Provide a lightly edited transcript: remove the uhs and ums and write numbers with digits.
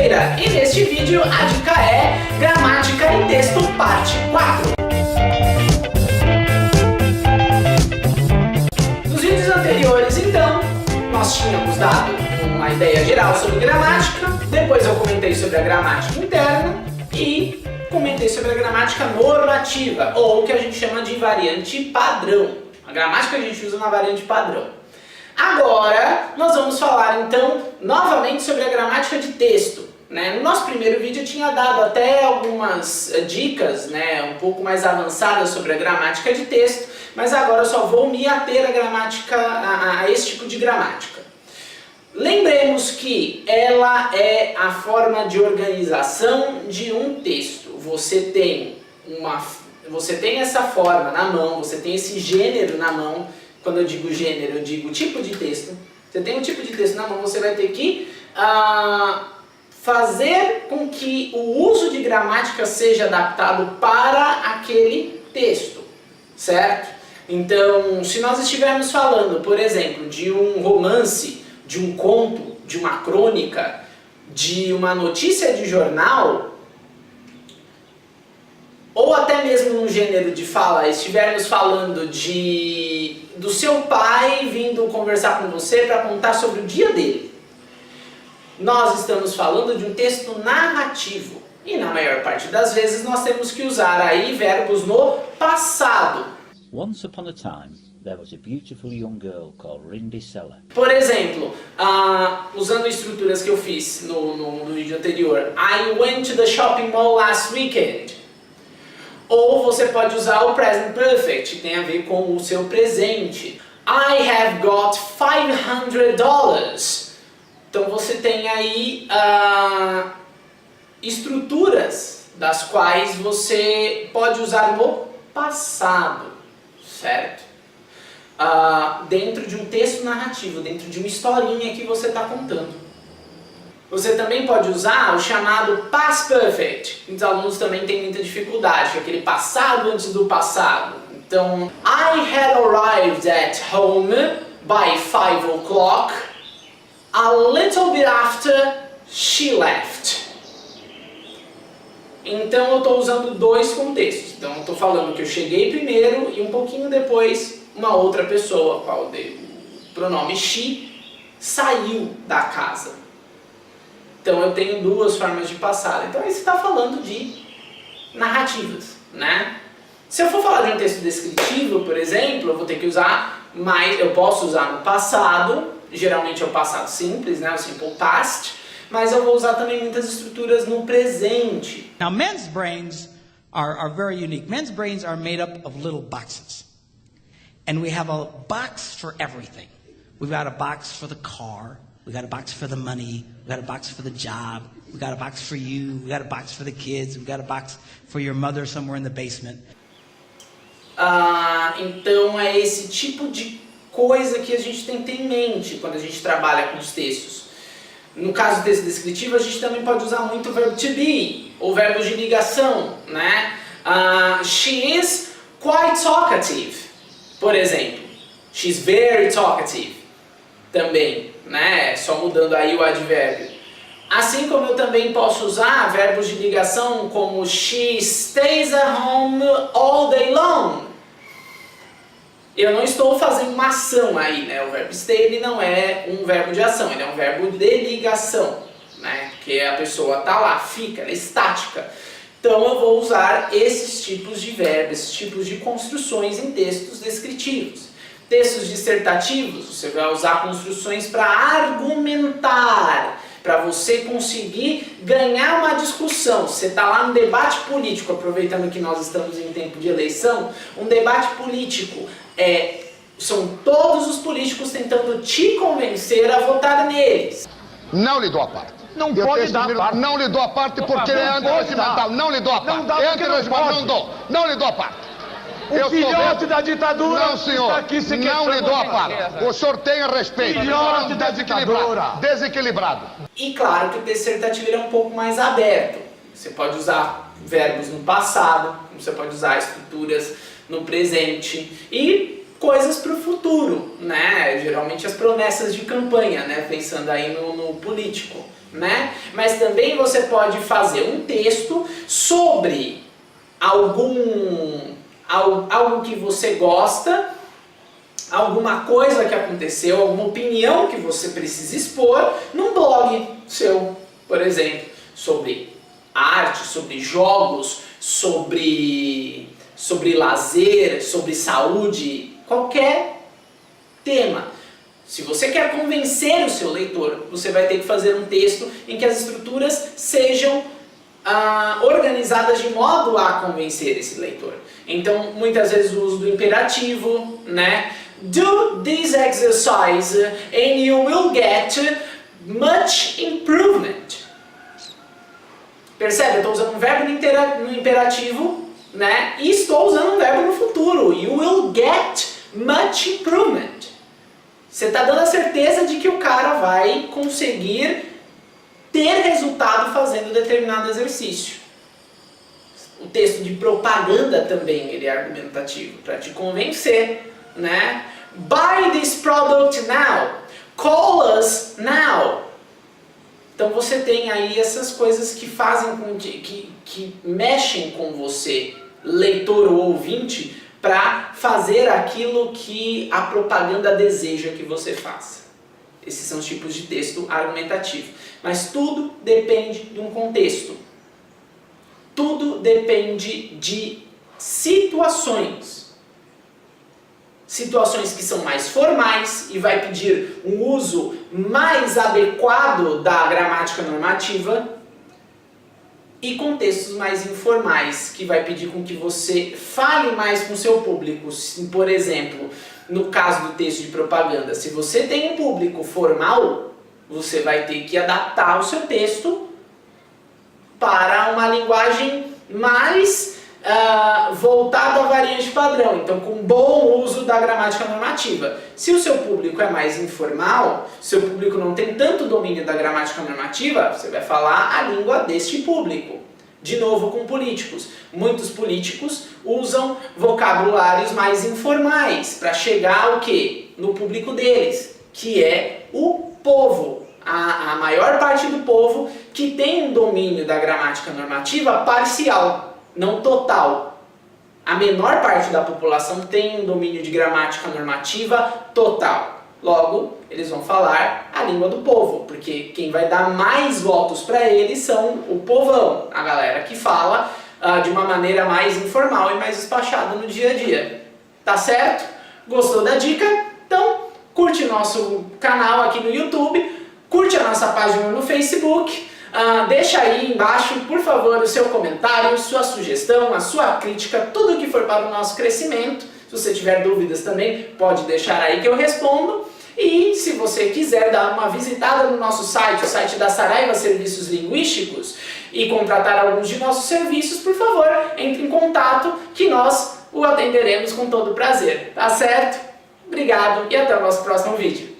Oliveira e neste vídeo a dica é Gramática em Texto Parte 4. Nos vídeos anteriores, então, nós tínhamos dado uma ideia geral sobre gramática, depois eu comentei sobre a gramática interna e comentei sobre a gramática normativa, ou o que a gente chama de variante padrão. A gramática que a gente usa na variante padrão. Agora, nós vamos falar então novamente sobre a gramática de texto. No nosso primeiro vídeo eu tinha dado até algumas dicas um pouco mais avançadas sobre a gramática de texto, mas agora eu só vou me ater a esse tipo de gramática. Lembremos que ela é a forma de organização de um texto. Você tem essa forma na mão, você tem esse gênero na mão. Quando eu digo gênero, eu digo tipo de texto. Você tem um tipo de texto na mão, você vai ter que fazer com que o uso de gramática seja adaptado para aquele texto, certo? Então, se nós estivermos falando, por exemplo, de um romance, de um conto, de uma crônica, de uma notícia de jornal, ou até mesmo num gênero de fala, estivermos falando do seu pai vindo conversar com você para contar sobre o dia dele. Nós estamos falando de um texto narrativo. E na maior parte das vezes nós temos que usar aí verbos no passado. Once upon a time, there was a beautiful young girl called Rindy Seller. Por exemplo, usando estruturas que eu fiz no vídeo anterior. I went to the shopping mall last weekend. Ou você pode usar o present perfect, que tem a ver com o seu presente. I have got $500. Então você tem aí estruturas das quais você pode usar no passado, certo? Dentro de um texto narrativo, dentro de uma historinha que você está contando. Você também pode usar o chamado past perfect. Os alunos também têm muita dificuldade, que é aquele passado antes do passado. Então, I had arrived at home by 5 o'clock, a little bit after she left. Então eu estou usando dois contextos. Então eu estou falando que eu cheguei primeiro e um pouquinho depois uma outra pessoa, qual o pronome she, saiu da casa. Então eu tenho duas formas de passado. Então aí você está falando de narrativas, né? Se eu for falar de um texto descritivo, por exemplo, eu vou ter que usar mais, eu posso usar no passado, geralmente é o passado simples, o simple past, mas eu vou usar também muitas estruturas no presente. Now men's brains are very unique. Men's brains are made up of little boxes. And we have a box for everything. We've got a box for the car. We got a box for the money, we got a box for the job, we got a box for you, we got a box for the kids, we got a box for your mother somewhere in the basement. Então é esse tipo de coisa que a gente tem que ter em mente quando a gente trabalha com os textos. No caso do texto descritivo, a gente também pode usar muito o verbo to be, ou verbos de ligação, né? She is quite talkative, por exemplo. She's very talkative, também. Só mudando aí o advérbio. Assim como eu também posso usar verbos de ligação como she stays at home all day long. Eu não estou fazendo uma ação aí, O verbo stay ele não é um verbo de ação, ele é um verbo de ligação, Que a pessoa tá lá, fica, ela é estática. Então eu vou usar esses tipos de verbos, esses tipos de construções em textos descritivos. Textos dissertativos, você vai usar construções para argumentar, para você conseguir ganhar uma discussão. Você está lá no debate político, aproveitando que nós estamos em tempo de eleição, um debate político são todos os políticos tentando te convencer a votar neles. Não lhe dou a parte. Não pode dar a parte. Não lhe dou a parte porque ele é antirregimental. Não lhe dou a parte. Não dá porque não pode. Não dou. Não lhe dou a parte. O filhote da ditadura não, senhor, está aqui se não lhe dou a parte. O senhor tenha respeito. Filhote da ditadura. Desequilibrado. E claro que o texto dissertativo é um pouco mais aberto. Você pode usar verbos no passado, você pode usar estruturas no presente e coisas para o futuro, Geralmente as promessas de campanha, Pensando aí no político. né? Mas também você pode fazer um texto sobre algo que você gosta, alguma coisa que aconteceu, alguma opinião que você precisa expor num blog seu, por exemplo, sobre arte, sobre jogos, sobre lazer, sobre saúde, qualquer tema. Se você quer convencer o seu leitor, você vai ter que fazer um texto em que as estruturas sejam organizadas de modo a convencer esse leitor. Então, muitas vezes o uso do imperativo, né? Do this exercise and you will get much improvement. Percebe? Eu estou usando um verbo no imperativo, né? E estou usando um verbo no futuro. You will get much improvement. Você está dando a certeza de que o cara vai conseguir ter resultado fazendo determinado exercício. O texto de propaganda também ele é argumentativo, para te convencer, né? Buy this product now. Call us now. Então você tem aí essas coisas que fazem com que mexem com você, leitor ou ouvinte, para fazer aquilo que a propaganda deseja que você faça. Esses são os tipos de texto argumentativo. Mas tudo depende de um contexto. Tudo depende de situações. Situações que são mais formais e vai pedir um uso mais adequado da gramática normativa, e contextos mais informais, que vai pedir com que você fale mais com o seu público. Por exemplo, no caso do texto de propaganda, se você tem um público formal, você vai ter que adaptar o seu texto para uma linguagem mais voltada à variante padrão, então com bom uso da gramática normativa. Se o seu público é mais informal, seu público não tem tanto domínio da gramática normativa, você vai falar a língua deste público. De novo com políticos. Muitos políticos usam vocabulários mais informais para chegar ao quê? No público deles, que é o povo. A maior parte do povo que tem um domínio da gramática normativa parcial, não total. A menor parte da população tem um domínio de gramática normativa total. Logo, eles vão falar a língua do povo, porque quem vai dar mais votos para eles são o povão, a galera que fala de uma maneira mais informal e mais despachada no dia a dia. Tá certo? Gostou da dica? Então, curte nosso canal aqui no YouTube, curte a nossa página no Facebook, deixa aí embaixo, por favor, o seu comentário, sua sugestão, a sua crítica, tudo que for para o nosso crescimento. Se você tiver dúvidas também, pode deixar aí que eu respondo. E se você quiser dar uma visitada no nosso site, o site da Saraiva Serviços Linguísticos, e contratar alguns de nossos serviços, por favor, entre em contato que nós o atenderemos com todo prazer. Tá certo? Obrigado e até o nosso próximo vídeo.